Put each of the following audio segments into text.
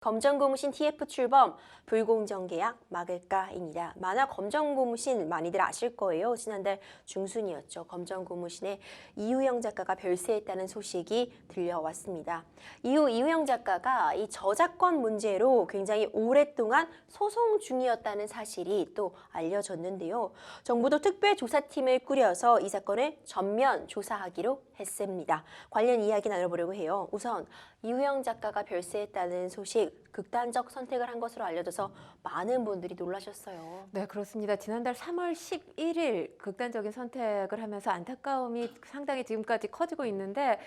검정고무신 TF 출범, 불공정 계약 막을까입니다. 만화 검정고무신 많이들 아실 거예요. 지난달 중순이었죠. 검정고무신에 이유영 작가가 별세했다는 소식이 들려왔습니다. 이후 이유영 작가가 이 저작권 문제로 굉장히 오랫동안 소송 중이었다는 사실이 또 알려졌는데요. 정부도 특별조사팀을 꾸려서 이 사건을 전면 조사하기로 했습니다. 관련 이야기 나눠보려고 해요. 우선 이유영 작가가 별세했다는 소식, 극단적 선택을 한 것으로 알려져서 많은 분들이 놀라셨어요. 네, 그렇습니다. 지난달 3월 11일 극단적인 선택을 하면서 안타까움이 상당히 지금까지 커지고 있는데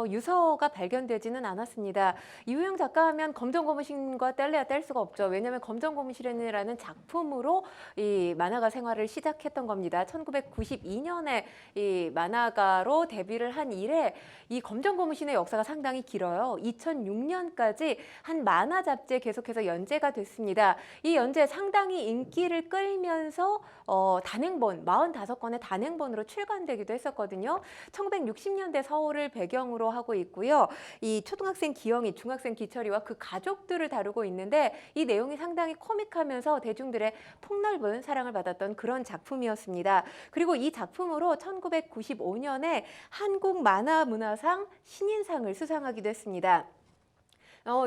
유서가 발견되지는 않았습니다. 이유영 작가 하면 검정고무신과 뗄래야 뗄 수가 없죠. 왜냐하면 검정고무신이라는 작품으로 이 만화가 생활을 시작했던 겁니다. 1992년에 이 만화가로 데뷔를 한 이래 이 검정고무신의 역사가 상당히 길어요. 2006년까지 한 만화 잡지에 계속해서 연재가 됐습니다. 이 연재 상당히 인기를 끌면서 단행본, 45권의 단행본으로 출간되기도 했었거든요. 1960년대 서울을 배경으로 하고 있고요. 이 초등학생 기영이, 중학생 기철이와 그 가족들을 다루고 있는데 이 내용이 상당히 코믹하면서 대중들의 폭넓은 사랑을 받았던 그런 작품이었습니다. 그리고 이 작품으로 1995년에 한국만화문화상 신인상을 수상하기도 했습니다.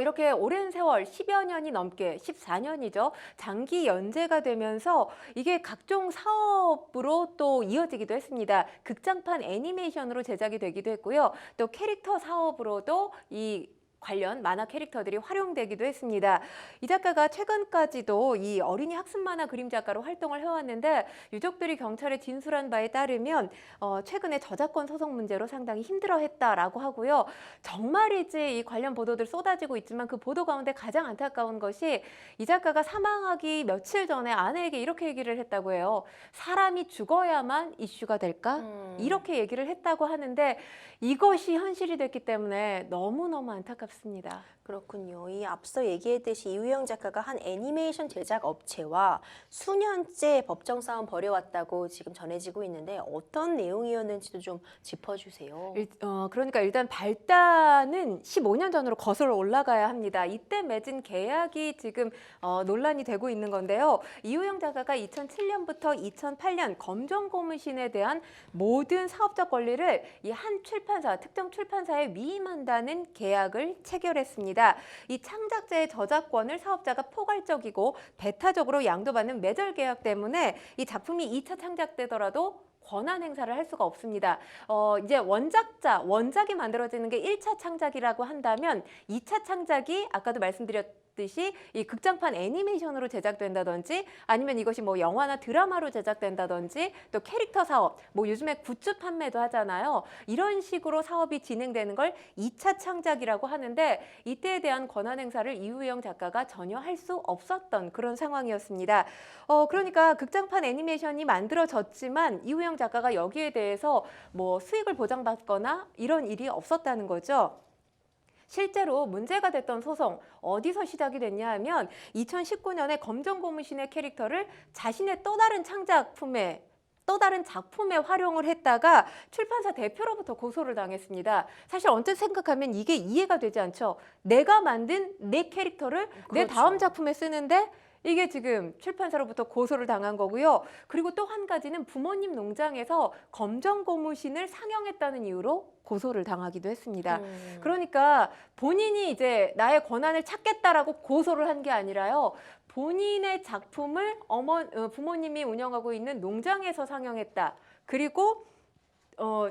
이렇게 오랜 세월 10여 년이 넘게 14년이죠. 장기 연재가 되면서 이게 각종 사업으로 또 이어지기도 했습니다. 극장판 애니메이션으로 제작이 되기도 했고요. 또 캐릭터 사업으로도 이 관련 만화 캐릭터들이 활용되기도 했습니다. 이 작가가 최근까지도 이 어린이 학습 만화 그림 작가로 활동을 해왔는데 유족들이 경찰에 진술한 바에 따르면 최근에 저작권 소송 문제로 상당히 힘들어했다라고 하고요. 정말이지 이 관련 보도들 쏟아지고 있지만 그 보도 가운데 가장 안타까운 것이 이 작가가 사망하기 며칠 전에 아내에게 이렇게 얘기를 했다고 해요. 사람이 죽어야만 이슈가 될까? 이렇게 얘기를 했다고 하는데 이것이 현실이 됐기 때문에 너무너무 안타깝습니다. 그렇군요. 이 앞서 얘기했듯이 이유영 작가가 한 애니메이션 제작 업체와 수년째 법정 싸움 벌여왔다고 지금 전해지고 있는데 어떤 내용이었는지도 좀 짚어주세요. 그러니까 일단 발단은 15년 전으로 거슬러 올라가야 합니다. 이때 맺은 계약이 지금 논란이 되고 있는 건데요. 이유영 작가가 2007년부터 2008년 검정고무신에 대한 모든 사업적 권리를 이 한 출판사, 특정 출판사에 위임한다는 계약을 체결했습니다. 이 창작자의 저작권을 사업자가 포괄적이고 배타적으로 양도받는 매절 계약 때문에 이 작품이 2차 창작되더라도 권한 행사를 할 수가 없습니다. 이제 원작이 만들어지는 게 1차 창작이라고 한다면 2차 창작이 아까도 말씀드렸듯이 이 극장판 애니메이션으로 제작된다든지 아니면 이것이 뭐 영화나 드라마로 제작된다든지 또 캐릭터 사업, 뭐 요즘에 굿즈 판매도 하잖아요. 이런 식으로 사업이 진행되는 걸 2차 창작이라고 하는데 이때에 대한 권한 행사를 이유영 작가가 전혀 할 수 없었던 그런 상황이었습니다. 그러니까 극장판 애니메이션이 만들어졌지만 이유영 작가가 여기에 대해서 뭐 수익을 보장받거나 이런 일이 없었다는 거죠. 실제로 문제가 됐던 소송 어디서 시작이 됐냐 하면 2019년에 검정고무신의 캐릭터를 자신의 또 다른 작품에 활용을 했다가 출판사 대표로부터 고소를 당했습니다. 사실 언뜻 생각하면 이게 이해가 되지 않죠. 내가 만든 내 캐릭터를 내 다음 작품에 쓰는데 이게 지금 출판사로부터 고소를 당한 거고요. 그리고 또 한 가지는 부모님 농장에서 검정고무신을 상영했다는 이유로 고소를 당하기도 했습니다. 그러니까 본인이 이제 나의 권한을 찾겠다라고 고소를 한 게 아니라요. 본인의 작품을 부모님이 운영하고 있는 농장에서 상영했다. 그리고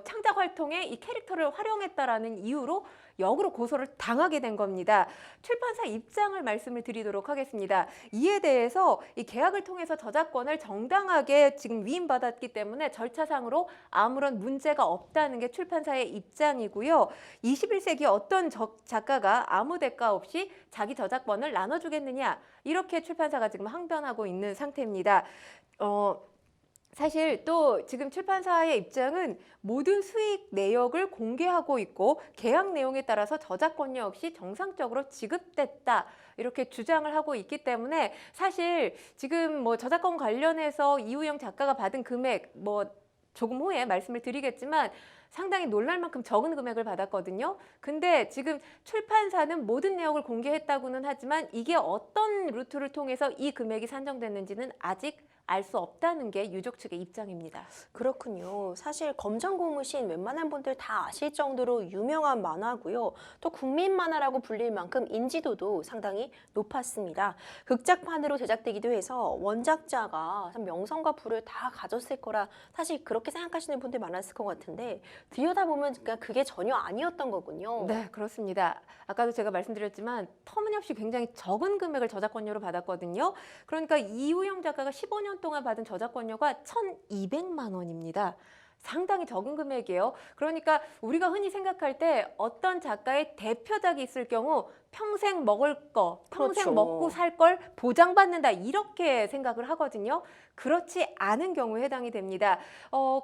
창작 활동에 이 캐릭터를 활용했다라는 이유로 역으로 고소를 당하게 된 겁니다. 출판사 입장을 말씀을 드리도록 하겠습니다. 이에 대해서 이 계약을 통해서 저작권을 정당하게 지금 위임받았기 때문에 절차상으로 아무런 문제가 없다는 게 출판사의 입장이고요. 21세기 어떤 작가가 아무 대가 없이 자기 저작권을 나눠주겠느냐 이렇게 출판사가 지금 항변하고 있는 상태입니다. 사실 또 지금 출판사의 입장은 모든 수익 내역을 공개하고 있고 계약 내용에 따라서 저작권 역시 정상적으로 지급됐다 이렇게 주장을 하고 있기 때문에 사실 지금 뭐 저작권 관련해서 이유영 작가가 받은 금액 뭐 조금 후에 말씀을 드리겠지만 상당히 놀랄 만큼 적은 금액을 받았거든요. 근데 지금 출판사는 모든 내역을 공개했다고는 하지만 이게 어떤 루트를 통해서 이 금액이 산정됐는지는 아직 알 수 없다는 게 유족 측의 입장입니다. 그렇군요. 사실 검정고무신 웬만한 분들 다 아실 정도로 유명한 만화고요. 또 국민 만화라고 불릴 만큼 인지도도 상당히 높았습니다. 극작판으로 제작되기도 해서 원작자가 참 명성과 부를 다 가졌을 거라 사실 그렇게 생각하시는 분들 많았을 것 같은데 들여다보면 그게 전혀 아니었던 거군요. 네, 그렇습니다. 아까도 제가 말씀드렸지만 터무니없이 굉장히 적은 금액을 저작권료로 받았거든요. 그러니까 이우영 작가가 15년 동안 받은 저작권료가 1,200만 원입니다. 상당히 적은 금액이에요. 그러니까 우리가 흔히 생각할 때 어떤 작가의 대표작이 있을 경우 평생 먹을 거, 평생 그렇죠. 먹고 살 걸 보장받는다 이렇게 생각을 하거든요. 그렇지 않은 경우에 해당이 됩니다.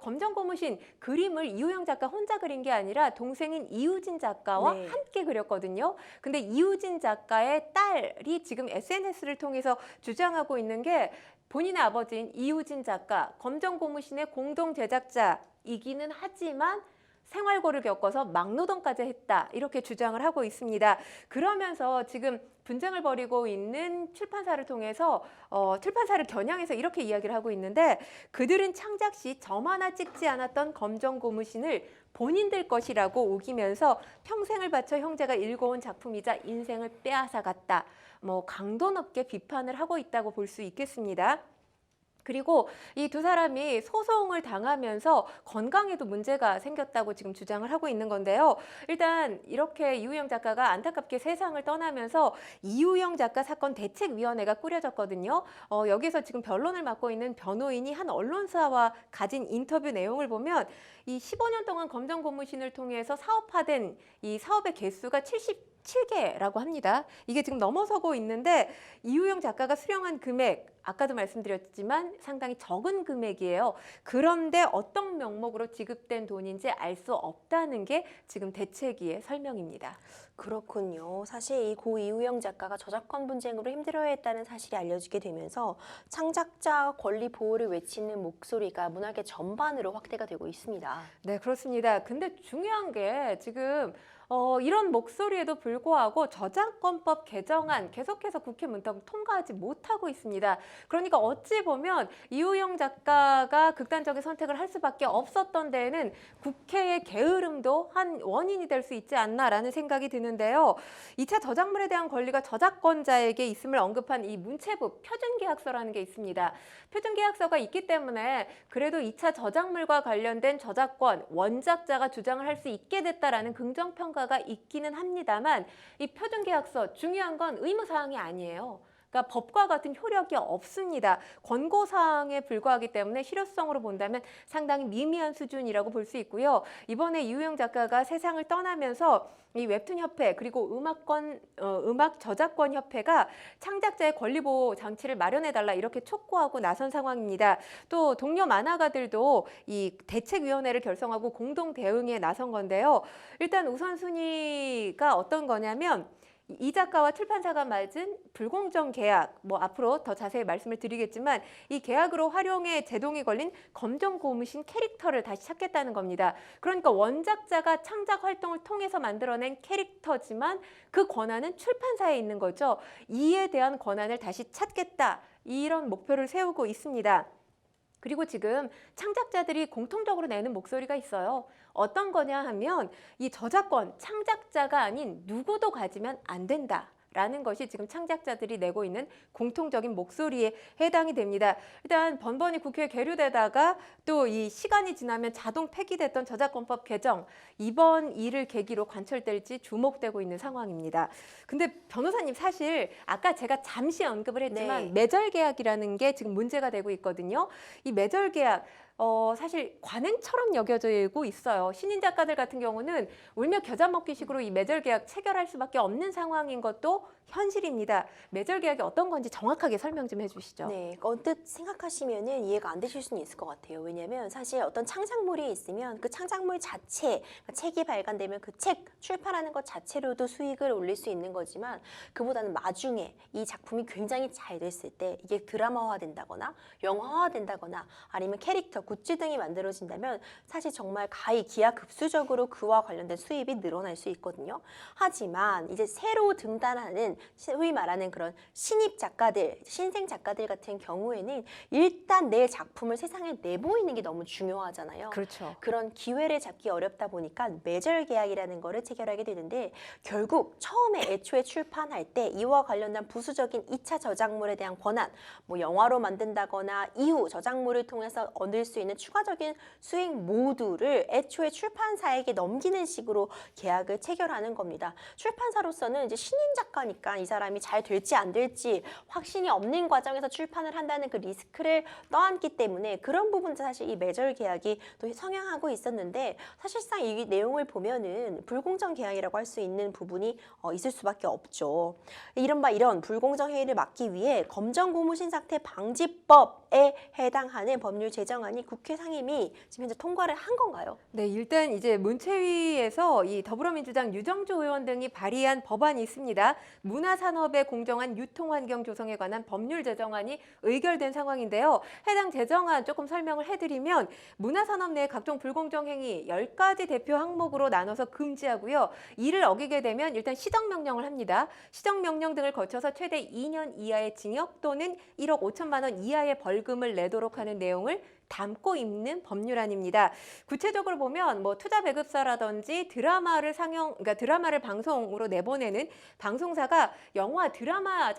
검정고무신 그림을 이우영 작가 혼자 그린 게 아니라 동생인 이우진 작가와 네. 함께 그렸거든요. 근데 이우진 작가의 딸이 지금 SNS를 통해서 주장하고 있는 게 본인의 아버지인 이우진 작가, 검정고무신의 공동 제작자이기는 하지만 생활고를 겪어서 막노동까지 했다 이렇게 주장을 하고 있습니다. 그러면서 지금 분쟁을 벌이고 있는 출판사를 통해서 출판사를 겨냥해서 이렇게 이야기를 하고 있는데 그들은 창작 시 점 하나 찍지 않았던 검정고무신을 본인들 것이라고 우기면서 평생을 바쳐 형제가 읽어온 작품이자 인생을 빼앗아갔다. 강도 높게 비판을 하고 있다고 볼 수 있겠습니다. 그리고 이 두 사람이 소송을 당하면서 건강에도 문제가 생겼다고 지금 주장을 하고 있는 건데요. 일단 이렇게 이우영 작가가 안타깝게 세상을 떠나면서 이우영 작가 사건 대책위원회가 꾸려졌거든요. 여기서 지금 변론을 맡고 있는 변호인이 한 언론사와 가진 인터뷰 내용을 보면 이 15년 동안 검정고무신을 통해서 사업화된 이 사업의 개수가 77개라고 합니다. 이게 지금 넘어서고 있는데 이우영 작가가 수령한 금액 아까도 말씀드렸지만 상당히 적은 금액이에요. 그런데 어떤 명목으로 지급된 돈인지 알 수 없다는 게 지금 대책위의 설명입니다. 그렇군요. 사실 이 고 이우영 작가가 저작권 분쟁으로 힘들어했다는 사실이 알려지게 되면서 창작자 권리 보호를 외치는 목소리가 문화계 전반으로 확대가 되고 있습니다. 네, 그렇습니다. 근데 중요한 게 지금 이런 목소리에도 불구하고 저작권법 개정안 계속해서 국회 문턱을 통과하지 못하고 있습니다. 그러니까 어찌 보면 이우영 작가가 극단적인 선택을 할 수밖에 없었던 데에는 국회의 게으름도 한 원인이 될 수 있지 않나라는 생각이 드는데요. 2차 저작물에 대한 권리가 저작권자에게 있음을 언급한 이 문체부 표준계약서라는 게 있습니다. 표준계약서가 있기 때문에 그래도 2차 저작물과 관련된 저작권 원작자가 주장을 할 수 있게 됐다라는 긍정평가가 있기는 합니다만 이 표준계약서 중요한 건 의무사항이 아니에요. 그러니까 법과 같은 효력이 없습니다. 권고사항에 불과하기 때문에 실효성으로 본다면 상당히 미미한 수준이라고 볼 수 있고요. 이번에 이우영 작가가 세상을 떠나면서 이 웹툰협회 그리고 음악 저작권 협회가 창작자의 권리보호 장치를 마련해달라 이렇게 촉구하고 나선 상황입니다. 또 동료 만화가들도 이 대책위원회를 결성하고 공동 대응에 나선 건데요. 일단 우선순위가 어떤 거냐면 이 작가와 출판사가 맺은 불공정 계약, 앞으로 더 자세히 말씀을 드리겠지만 이 계약으로 활용에 제동이 걸린 검정고무신 캐릭터를 다시 찾겠다는 겁니다. 그러니까 원작자가 창작 활동을 통해서 만들어낸 캐릭터지만 그 권한은 출판사에 있는 거죠. 이에 대한 권한을 다시 찾겠다. 이런 목표를 세우고 있습니다. 그리고 지금 창작자들이 공통적으로 내는 목소리가 있어요. 어떤 거냐 하면 이 저작권, 창작자가 아닌 누구도 가지면 안 된다라는 것이 지금 창작자들이 내고 있는 공통적인 목소리에 해당이 됩니다. 일단 번번이 국회에 계류되다가 또 이 시간이 지나면 자동 폐기됐던 저작권법 개정, 이번 일을 계기로 관철될지 주목되고 있는 상황입니다. 근데 변호사님 사실 아까 제가 잠시 언급을 했지만 네. 매절 계약이라는 게 지금 문제가 되고 있거든요. 이 매절 계약 사실 관행처럼 여겨지고 있어요. 신인 작가들 같은 경우는 울며 겨자 먹기식으로 이 매절 계약 체결할 수밖에 없는 상황인 것도 현실입니다. 매절 계약이 어떤 건지 정확하게 설명 좀 해주시죠. 네, 언뜻 생각하시면은 이해가 안 되실 수는 있을 것 같아요. 왜냐하면 사실 어떤 창작물이 있으면 그 창작물 자체, 그러니까 책이 발간되면 그 책 출판하는 것 자체로도 수익을 올릴 수 있는 거지만 그보다는 마중에 이 작품이 굉장히 잘 됐을 때 이게 드라마화 된다거나 영화화 된다거나 아니면 캐릭터, 굿즈 등이 만들어진다면 사실 정말 기하급수적으로 그와 관련된 수입이 늘어날 수 있거든요. 하지만 이제 새로 등단하는 소위 말하는 그런 신입 작가들, 신생 작가들 같은 경우에는 일단 내 작품을 세상에 내보이는 게 너무 중요하잖아요. 그렇죠. 그런 기회를 잡기 어렵다 보니까 매절 계약이라는 거를 체결하게 되는데 결국 처음에 애초에 출판할 때 이와 관련된 부수적인 2차 저작물에 대한 권한, 뭐 영화로 만든다거나 이후 저작물을 통해서 얻을 수 있는 추가적인 수익 모두를 애초에 출판사에게 넘기는 식으로 계약을 체결하는 겁니다. 출판사로서는 이제 신인 작가니까 이 사람이 잘 될지 안 될지 확신이 없는 과정에서 출판을 한다는 그 리스크를 떠안기 때문에 그런 부분도 사실 이 매절 계약이 또 성행하고 있었는데 사실상 이 내용을 보면은 불공정 계약이라고 할 수 있는 부분이 있을 수밖에 없죠. 이런 불공정 행위를 막기 위해 검정고무신 사태 방지법에 해당하는 법률 제정안이 국회 상임위 지금 현재 통과를 한 건가요? 네, 일단 이제 문체위에서 이 더불어민주당 유정주 의원 등이 발의한 법안이 있습니다. 문화산업의 공정한 유통환경 조성에 관한 법률 제정안이 의결된 상황인데요. 해당 제정안 조금 설명을 해드리면 문화산업 내 각종 불공정 행위 10가지 대표 항목으로 나눠서 금지하고요. 이를 어기게 되면 일단 시정명령을 합니다. 시정명령 등을 거쳐서 최대 2년 이하의 징역 또는 1억 5천만 원 이하의 벌금을 내도록 하는 내용을 담고 있는 법률안입니다. 구체적으로 보면 뭐 투자 배급사라든지 드라마를 방송으로 내보내는 방송사가 영화 드라마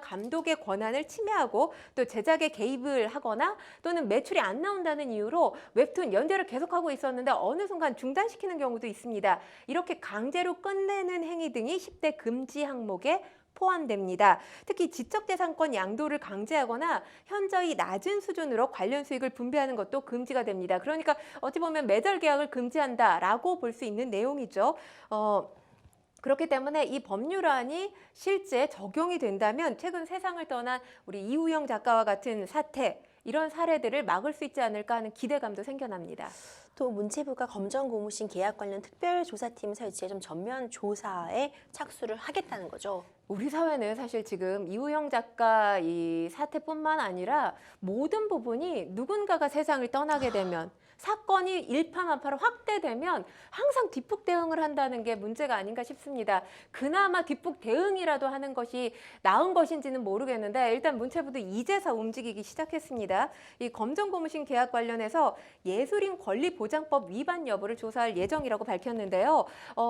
감독의 권한을 침해하고 또 제작에 개입을 하거나 또는 매출이 안 나온다는 이유로 웹툰 연재를 계속하고 있었는데 어느 순간 중단시키는 경우도 있습니다. 이렇게 강제로 끝내는 행위 등이 10대 금지 항목에 포함됩니다. 특히 지적재산권 양도를 강제하거나 현저히 낮은 수준으로 관련 수익을 분배하는 것도 금지가 됩니다. 그러니까 어찌 보면 매절 계약을 금지한다라고 볼 수 있는 내용이죠. 그렇기 때문에 이 법률안이 실제 적용이 된다면 최근 세상을 떠난 우리 이우영 작가와 같은 사태, 이런 사례들을 막을 수 있지 않을까 하는 기대감도 생겨납니다. 또 문체부가 검정고무신 계약 관련 특별조사팀 설치에 좀 전면 조사에 착수를 하겠다는 거죠. 우리 사회는 사실 지금 이우영 작가 이 사태뿐만 아니라 모든 부분이 누군가가 세상을 떠나게 되면 사건이 일파만파로 확대되면 항상 뒷북 대응을 한다는 게 문제가 아닌가 싶습니다. 그나마 뒷북 대응이라도 하는 것이 나은 것인지는 모르겠는데 일단 문체부도 이제서 움직이기 시작했습니다. 이 검정고무신 계약 관련해서 예술인 권리보장법 위반 여부를 조사할 예정이라고 밝혔는데요.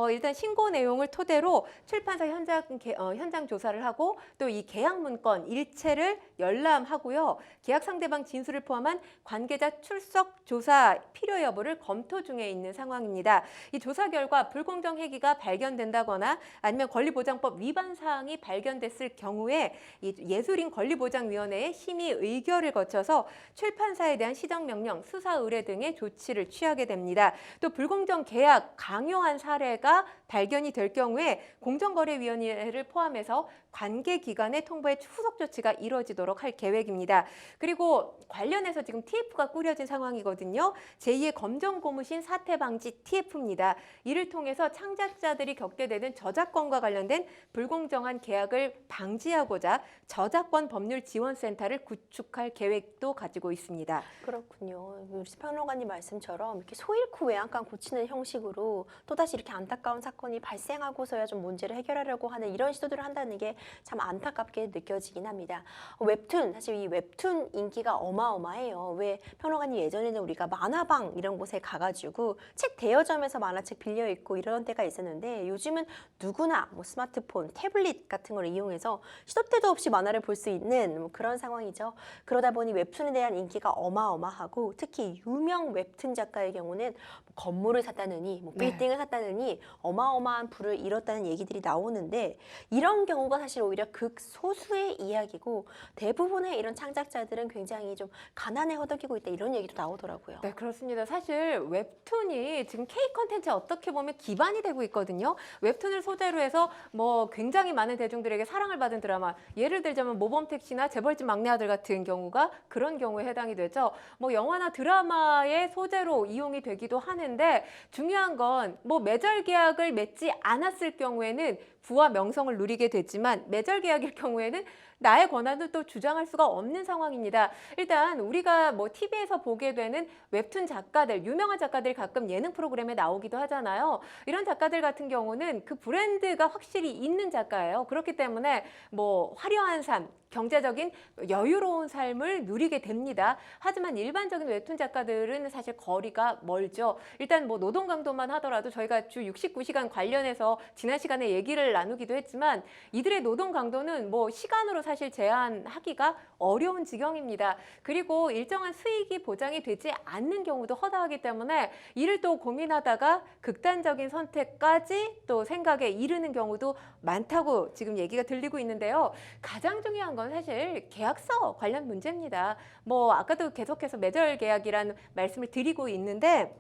일단 신고 내용을 토대로 출판사 현장 조사를 하고 또 이 계약 문건 일체를 열람하고요. 계약 상대방 진술을 포함한 관계자 출석 조사 필요 여부를 검토 중에 있는 상황입니다. 이 조사 결과 불공정 행위가 발견된다거나 아니면 권리보장법 위반 사항이 발견됐을 경우에 이 예술인 권리보장위원회의 심의 의결을 거쳐서 출판사에 대한 시정명령, 수사 의뢰 등의 조치를 취하게 됩니다. 또 불공정 계약 강요한 사례가 발견이 될 경우에 공정거래위원회를 포함해서 관계기관에 통보해 후속 조치가 이루어지도록 할 계획입니다. 그리고 관련해서 지금 TF가 꾸려진 상황이거든요. 제2의 검정고무신 사태 방지 TF입니다. 이를 통해서 창작자들이 겪게 되는 저작권과 관련된 불공정한 계약을 방지하고자 저작권 법률 지원센터를 구축할 계획도 가지고 있습니다. 그렇군요. 우리 평론가님 말씀처럼 이렇게 소 잃고 외양간 고치는 형식으로 또다시 이렇게 안타까운 사건이 발생하고서야 좀 문제를 해결하려고 하는 이런 시도들을 한다는 게 참 안타깝게 느껴지긴 합니다. 웹툰, 사실 이 웹툰 인기가 어마어마해요. 왜 평론가님 예전에는 우리가 만화방 이런 곳에 가가지고 책 대여점에서 만화책 빌려 읽고 이런 때가 있었는데 요즘은 누구나 뭐 스마트폰, 태블릿 같은 걸 이용해서 시도 때도 없이 만화를 볼 수 있는 뭐 그런 상황이죠. 그러다 보니 웹툰에 대한 인기가 어마어마하고 특히 유명 웹툰 작가의 경우는 뭐 건물을 샀다느니 뭐 빌딩을 샀다느니 어마어마한 부를 잃었다는 얘기들이 나오는데 이런 경우가 사실 오히려 극소수의 이야기고 대부분의 이런 창작자들은 굉장히 좀 가난에 허덕이고 있다 이런 얘기도 나오더라고요. 네, 그렇습니다. 사실 웹툰이 지금 K 콘텐츠에 어떻게 보면 기반이 되고 있거든요. 웹툰을 소재로 해서 뭐 굉장히 많은 대중들에게 사랑을 받은 드라마, 예를 들자면 모범택시나 재벌집 막내 아들 같은 경우가 그런 경우에 해당이 되죠. 뭐 영화나 드라마의 소재로 이용이 되기도 하는데 중요한 건 뭐 매절 계약을 맺지 않았을 경우에는 부와 명성을 누리게 됐지만 매절 계약일 경우에는 나의 권한을 또 주장할 수가 없는 상황입니다. 일단 우리가 뭐 TV에서 보게 되는 웹툰 작가들, 유명한 작가들이 가끔 예능 프로그램에 나오기도 하잖아요. 이런 작가들 같은 경우는 그 브랜드가 확실히 있는 작가예요. 그렇기 때문에 뭐 화려한 삶, 경제적인 여유로운 삶을 누리게 됩니다. 하지만 일반적인 웹툰 작가들은 사실 거리가 멀죠. 일단 뭐 노동 강도만 하더라도 저희가 주 69시간 관련해서 지난 시간에 얘기를 나누기도 했지만 이들의 노동 강도는 뭐 시간으로 사실 제한하기가 어려운 지경입니다. 그리고 일정한 수익이 보장이 되지 않는 경우도 허다하기 때문에 이를 또 고민하다가 극단적인 선택까지 또 생각에 이르는 경우도 많다고 지금 얘기가 들리고 있는데요. 가장 중요한 건 사실 계약서 관련 문제입니다. 뭐 아까도 계속해서 매절 계약이라는 말씀을 드리고 있는데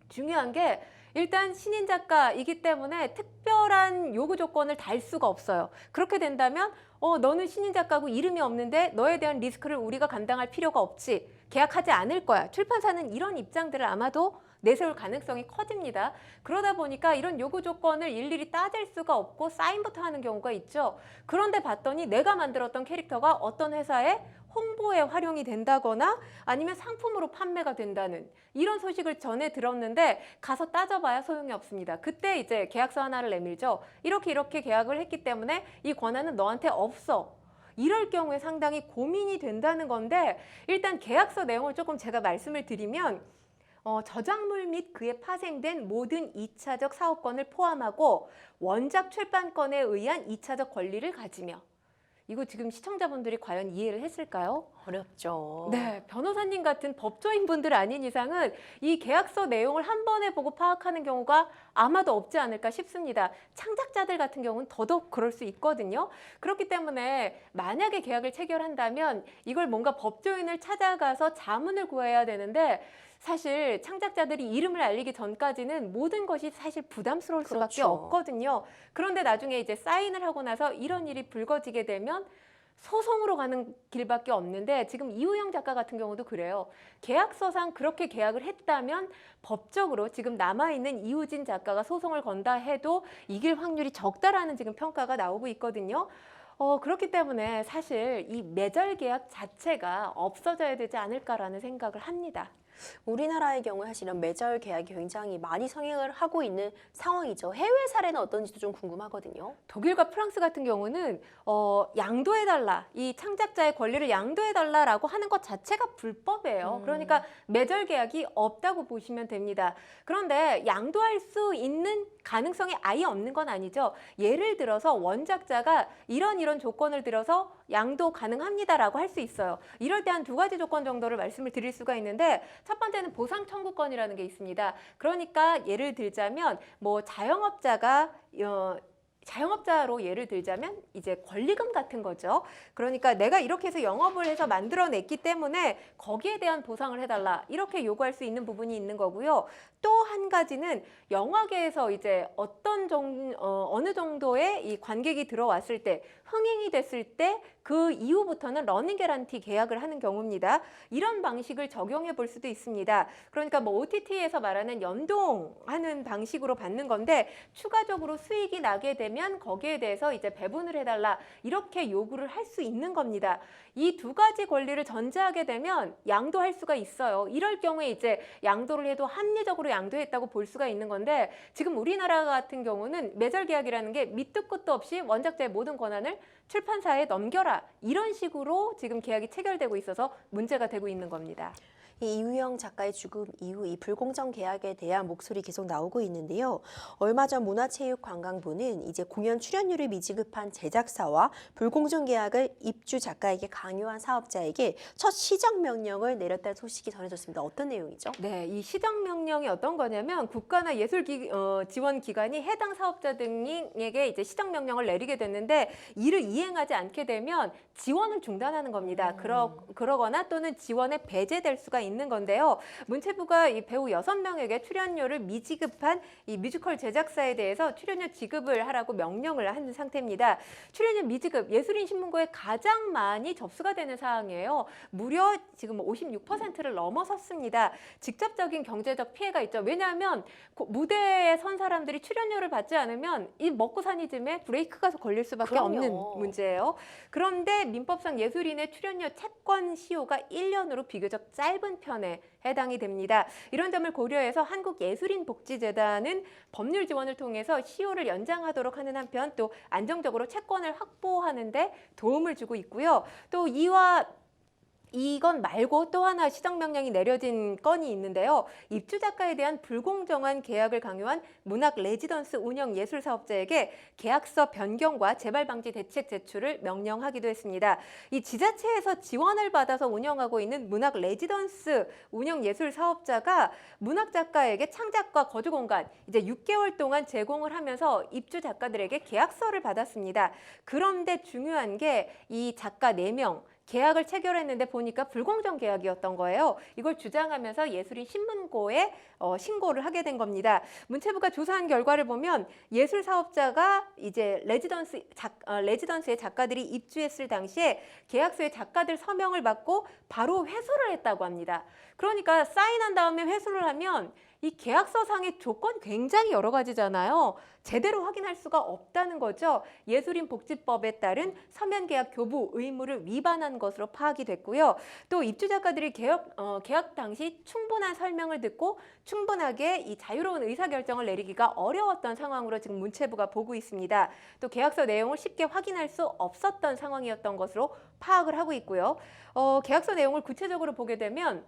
중요한 게 일단 신인 작가이기 때문에 특별한 요구 조건을 달 수가 없어요. 그렇게 된다면 너는 신인 작가고 이름이 없는데 너에 대한 리스크를 우리가 감당할 필요가 없지. 계약하지 않을 거야. 출판사는 이런 입장들을 아마도 내세울 가능성이 커집니다. 그러다 보니까 이런 요구 조건을 일일이 따질 수가 없고 사인부터 하는 경우가 있죠. 그런데 봤더니 내가 만들었던 캐릭터가 어떤 회사에 홍보에 활용이 된다거나 아니면 상품으로 판매가 된다는 이런 소식을 전해 들었는데 가서 따져봐야 소용이 없습니다. 그때 이제 계약서 하나를 내밀죠. 이렇게 계약을 했기 때문에 이 권한은 너한테 없어. 이럴 경우에 상당히 고민이 된다는 건데 일단 계약서 내용을 조금 제가 말씀을 드리면 저작물 및 그에 파생된 모든 2차적 사업권을 포함하고 원작 출판권에 의한 2차적 권리를 가지며 이거 지금 시청자분들이 과연 이해를 했을까요? 어렵죠. 네, 변호사님 같은 법조인분들 아닌 이상은 이 계약서 내용을 한 번에 보고 파악하는 경우가 아마도 없지 않을까 싶습니다. 창작자들 같은 경우는 더더욱 그럴 수 있거든요. 그렇기 때문에 만약에 계약을 체결한다면 이걸 뭔가 법조인을 찾아가서 자문을 구해야 되는데 사실 창작자들이 이름을 알리기 전까지는 모든 것이 사실 부담스러울 수밖에 그렇죠. 없거든요. 그런데 나중에 이제 사인을 하고 나서 이런 일이 불거지게 되면 소송으로 가는 길밖에 없는데 지금 이우영 작가 같은 경우도 그래요. 계약서상 그렇게 계약을 했다면 법적으로 지금 남아있는 이우진 작가가 소송을 건다 해도 이길 확률이 적다라는 지금 평가가 나오고 있거든요. 그렇기 때문에 사실 이 매절 계약 자체가 없어져야 되지 않을까라는 생각을 합니다. 우리나라의 경우에 사실 이런 매절 계약이 굉장히 많이 성행을 하고 있는 상황이죠. 해외 사례는 어떤지도 좀 궁금하거든요. 독일과 프랑스 같은 경우는 양도해달라, 이 창작자의 권리를 양도해달라라고 하는 것 자체가 불법이에요. 그러니까 매절 계약이 없다고 보시면 됩니다. 그런데 양도할 수 있는 가능성이 아예 없는 건 아니죠. 예를 들어서 원작자가 이런 조건을 들어서 양도 가능합니다라고 할 수 있어요. 이럴 때 한 두 가지 조건 정도를 말씀을 드릴 수가 있는데 첫 번째는 보상 청구권이라는 게 있습니다. 그러니까 예를 들자면 뭐 자영업자로 예를 들자면 이제 권리금 같은 거죠. 그러니까 내가 이렇게 해서 영업을 해서 만들어냈기 때문에 거기에 대한 보상을 해달라 이렇게 요구할 수 있는 부분이 있는 거고요. 또 한 가지는 영화계에서 이제 어느 정도의 이 관객이 들어왔을 때 흥행이 됐을 때 그 이후부터는 러닝 개런티 계약을 하는 경우입니다. 이런 방식을 적용해 볼 수도 있습니다. 그러니까 뭐 OTT에서 말하는 연동하는 방식으로 받는 건데 추가적으로 수익이 나게 되면 거기에 대해서 이제 배분을 해달라 이렇게 요구를 할 수 있는 겁니다. 이 두 가지 권리를 전제하게 되면 양도할 수가 있어요. 이럴 경우에 이제 양도를 해도 합리적으로 양도했다고 볼 수가 있는 건데 지금 우리나라 같은 경우는 매절 계약이라는 게 밑도 끝도 없이 원작자의 모든 권한을 출판사에 넘겨라 이런 식으로 지금 계약이 체결되고 있어서 문제가 되고 있는 겁니다. 이 이우영 작가의 죽음 이후 이 불공정 계약에 대한 목소리 계속 나오고 있는데요. 얼마 전 문화체육관광부는 이제 공연 출연료를 미지급한 제작사와 불공정 계약을 입주 작가에게 강요한 사업자에게 첫 시정 명령을 내렸다는 소식이 전해졌습니다. 어떤 내용이죠? 네, 이 시정 명령이 어떤 거냐면 국가나 예술지원기관이 해당 사업자 등에게 이제 시정 명령을 내리게 됐는데 이를 이행하지 않게 되면 지원을 중단하는 겁니다. 그러거나 또는 지원에 배제될 수가 있는 건데요. 문체부가 이 배우 6명에게 출연료를 미지급한 이 뮤지컬 제작사에 대해서 출연료 지급을 하라고 명령을 한 상태입니다. 출연료 미지급 예술인신문고에 가장 많이 접수가 되는 사항이에요. 무려 지금 56%를 넘어섰습니다. 직접적인 경제적 피해가 있죠. 왜냐하면 무대에 선 사람들이 출연료를 받지 않으면 이 먹고 사니즘에 브레이크가 걸릴 수밖에 그럼요. 없는 문제예요. 그런데 민법상 예술인의 출연료 채권 시효가 1년으로 비교적 짧은 편에 해당이 됩니다. 이런 점을 고려해서 한국예술인복지재단은 법률 지원을 통해서 시효를 연장하도록 하는 한편 또 안정적으로 채권을 확보하는 데 도움을 주고 있고요. 또 이건 말고 또 하나 시정명령이 내려진 건이 있는데요. 입주 작가에 대한 불공정한 계약을 강요한 문학 레지던스 운영 예술 사업자에게 계약서 변경과 재발 방지 대책 제출을 명령하기도 했습니다. 이 지자체에서 지원을 받아서 운영하고 있는 문학 레지던스 운영 예술 사업자가 문학 작가에게 창작과 거주 공간 이제 6개월 동안 제공을 하면서 입주 작가들에게 계약서를 받았습니다. 그런데 중요한 게 이 작가 4명 계약을 체결했는데 보니까 불공정 계약이었던 거예요. 이걸 주장하면서 예술인 신문고에 신고를 하게 된 겁니다. 문체부가 조사한 결과를 보면 예술 사업자가 이제 레지던스의 작가들이 입주했을 당시에 계약서에 작가들 서명을 받고 바로 회수를 했다고 합니다. 그러니까 사인한 다음에 회수를 하면 이 계약서상의 조건 굉장히 여러 가지잖아요. 제대로 확인할 수가 없다는 거죠. 예술인복지법에 따른 서면계약 교부 의무를 위반한 것으로 파악이 됐고요. 또 입주 작가들이 계약 당시 충분한 설명을 듣고 충분하게 이 자유로운 의사결정을 내리기가 어려웠던 상황으로 지금 문체부가 보고 있습니다. 또 계약서 내용을 쉽게 확인할 수 없었던 상황이었던 것으로 파악을 하고 있고요. 계약서 내용을 구체적으로 보게 되면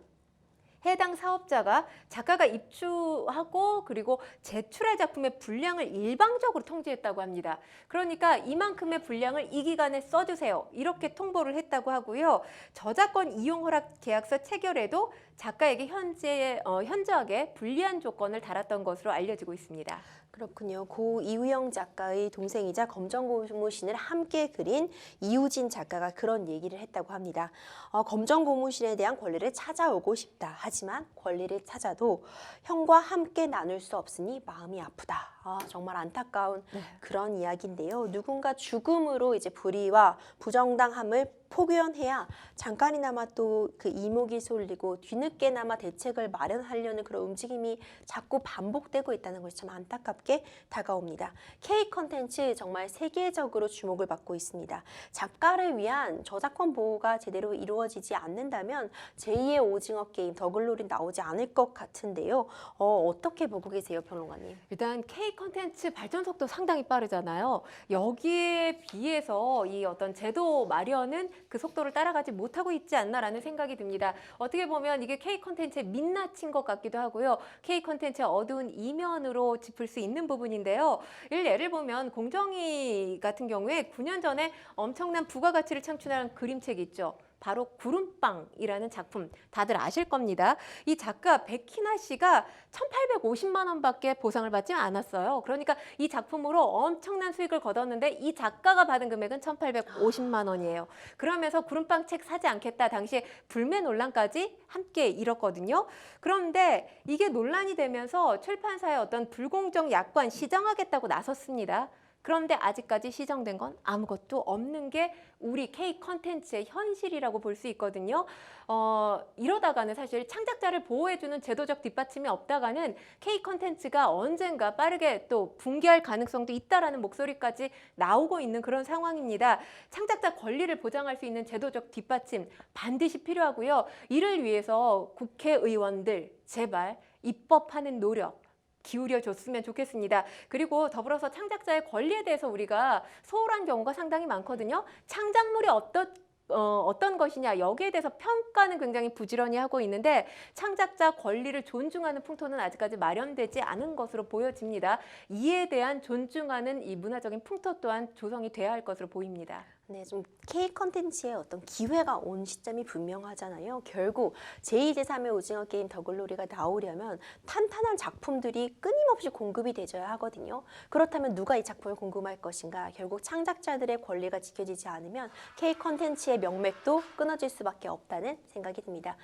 해당 사업자가 작가가 입주하고 그리고 제출할 작품의 분량을 일방적으로 통지했다고 합니다. 그러니까 이만큼의 분량을 이 기간에 써주세요. 이렇게 통보를 했다고 하고요. 저작권 이용 허락 계약서 체결에도 작가에게 현저하게 불리한 조건을 달았던 것으로 알려지고 있습니다. 그렇군요. 고 이우영 작가의 동생이자 검정고무신을 함께 그린 이우진 작가가 그런 얘기를 했다고 합니다. 검정고무신에 대한 권리를 찾아오고 싶다. 하지만 권리를 찾아도 형과 함께 나눌 수 없으니 마음이 아프다. 정말 안타까운 그런 이야기인데요. 누군가 죽음으로 이제 불의와 부정당함을 포견해야 잠깐이나마 또 그 이목이 쏠리고 뒤늦게나마 대책을 마련하려는 그런 움직임이 자꾸 반복되고 있다는 것이 참 안타깝게 다가옵니다. K 컨텐츠 정말 세계적으로 주목을 받고 있습니다. 작가를 위한 저작권 보호가 제대로 이루어지지 않는다면 제2의 오징어 게임 더글로리 나오지 않을 것 같은데요. 어떻게 보고 계세요, 평론가님? 일단 K 컨텐츠 발전 속도 상당히 빠르잖아요. 여기에 비해서 이 어떤 제도 마련은 그 속도를 따라가지 못하고 있지 않나라는 생각이 듭니다. 어떻게 보면 이게 K 컨텐츠의 민낯인 것 같기도 하고요. K 컨텐츠의 어두운 이면으로 짚을 수 있는 부분인데요. 예를 보면 공정위 같은 경우에 9년 전에 엄청난 부가가치를 창출한 그림책이 있죠. 바로 구름빵이라는 작품 다들 아실 겁니다. 이 작가 백희나 씨가 1,850만 원밖에 보상을 받지 않았어요. 그러니까 이 작품으로 엄청난 수익을 거뒀는데 이 작가가 받은 금액은 1,850만 원이에요. 그러면서 구름빵 책 사지 않겠다. 당시에 불매 논란까지 함께 일었거든요. 그런데 이게 논란이 되면서 출판사의 어떤 불공정 약관 시정하겠다고 나섰습니다. 그런데 아직까지 시정된 건 아무것도 없는 게 우리 K 컨텐츠의 현실이라고 볼 수 있거든요. 이러다가는 사실 창작자를 보호해주는 제도적 뒷받침이 없다가는 K 컨텐츠가 언젠가 빠르게 또 붕괴할 가능성도 있다라는 목소리까지 나오고 있는 그런 상황입니다. 창작자 권리를 보장할 수 있는 제도적 뒷받침 반드시 필요하고요. 이를 위해서 국회의원들 제발 입법하는 노력 기울여줬으면 좋겠습니다. 그리고 더불어서 창작자의 권리에 대해서 우리가 소홀한 경우가 상당히 많거든요. 창작물이 어떤 것이냐 여기에 대해서 평가는 굉장히 부지런히 하고 있는데 창작자 권리를 존중하는 풍토는 아직까지 마련되지 않은 것으로 보여집니다. 이에 대한 존중하는 이 문화적인 풍토 또한 조성이 돼야 할 것으로 보입니다. 네, 좀 K 컨텐츠의 어떤 기회가 온 시점이 분명하잖아요. 결국 제2, 제3의 오징어 게임 더글로리가 나오려면 탄탄한 작품들이 끊임없이 공급이 되져야 하거든요. 그렇다면 누가 이 작품을 공급할 것인가? 결국 창작자들의 권리가 지켜지지 않으면 K 컨텐츠의 명맥도 끊어질 수밖에 없다는 생각이 듭니다.